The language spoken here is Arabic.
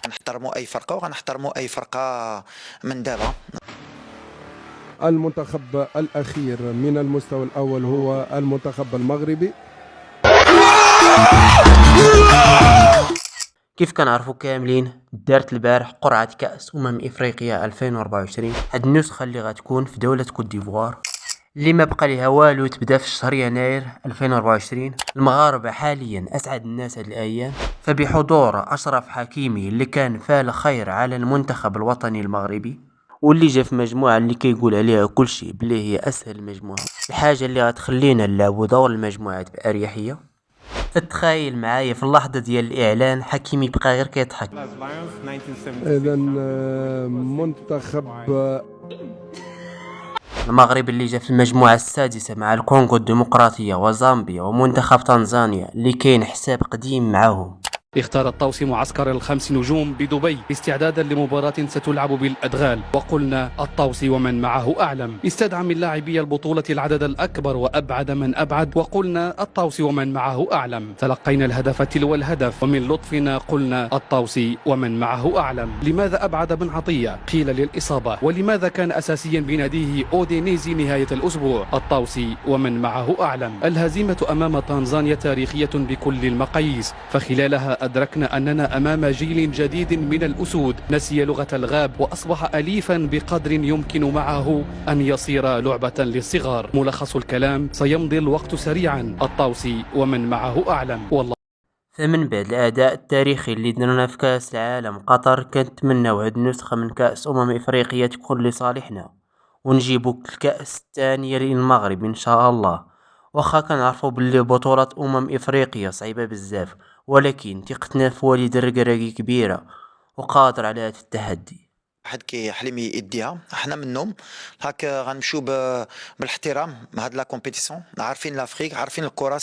غنحترموا اي فرقه وغنحترموا اي فرقه من دابا. المنتخب الأخير من المستوى الأول هو المنتخب المغربي. كيف كنعرفوا كاملين، دارت البارح قرعة كأس إفريقيا 2024. هاد النسخة اللي غتكون في دولة كوت ديفوار، اللي ما بقى ليها والو تبدا في شهر يناير 2024. المغاربة حاليا أسعد الناس هاد الأيام، فبحضور أشرف حكيمي اللي كان فال خير على المنتخب الوطني المغربي، واللي جا في مجموعة اللي كيقول عليها كل شيء بلي هي أسهل مجموعة، الحاجة اللي غتخلينا نلعبوا دور المجموعات بأريحية. فتخيل معايا في اللحظة ديال الإعلان حكيمي بقى غير كيضحك. إذا منتخب المغرب اللي جا في المجموعة السادسة مع الكونغو الديمقراطية وزامبيا ومنتخب تنزانيا اللي كاين حساب قديم معاهم. اختار الطوسي معسكر الخمس نجوم بدبي استعدادا لمباراة ستلعب بالأدغال، وقلنا الطوسي ومن معه أعلم. استدعى من لاعبي البطولة العدد الأكبر وأبعد من أبعد، وقلنا الطوسي ومن معه أعلم. تلقينا الهدف تلو الهدف، ومن لطفنا قلنا الطوسي ومن معه أعلم. لماذا أبعد بن عطية؟ قيل للإصابة. ولماذا كان أساسيا بناديه أودينيزي نهاية الأسبوع؟ الطوسي ومن معه أعلم. الهزيمة أمام تنزانيا تاريخية بكل المقاييس، فخلالها أدركنا أننا أمام جيل جديد من الأسود نسي لغة الغاب وأصبح أليفا بقدر يمكن معه أن يصير لعبة للصغار. ملخص الكلام: سيمضي الوقت سريعا، الطوسي ومن معه أعلم. والله. فمن بعد الأداء التاريخي اللي درنا في كأس العالم قطر، كنتمناو هاد النسخة من كأس إفريقيا تكون لصالحنا، ونجيبو الكأس الثانية للمغرب إن شاء الله. واخا كنعرفو باللي بطولة إفريقيا صعيبة بزاف، ولكن ثقتنا في وليد الركراكي كبيرة وقادر على هاد التحدي. واحد كيحلم يديها، احنا منهم هاك غنمشيو بالاحترام مع هاد لا كومبيتيسيون، عارفين لافريك، عارفين الكره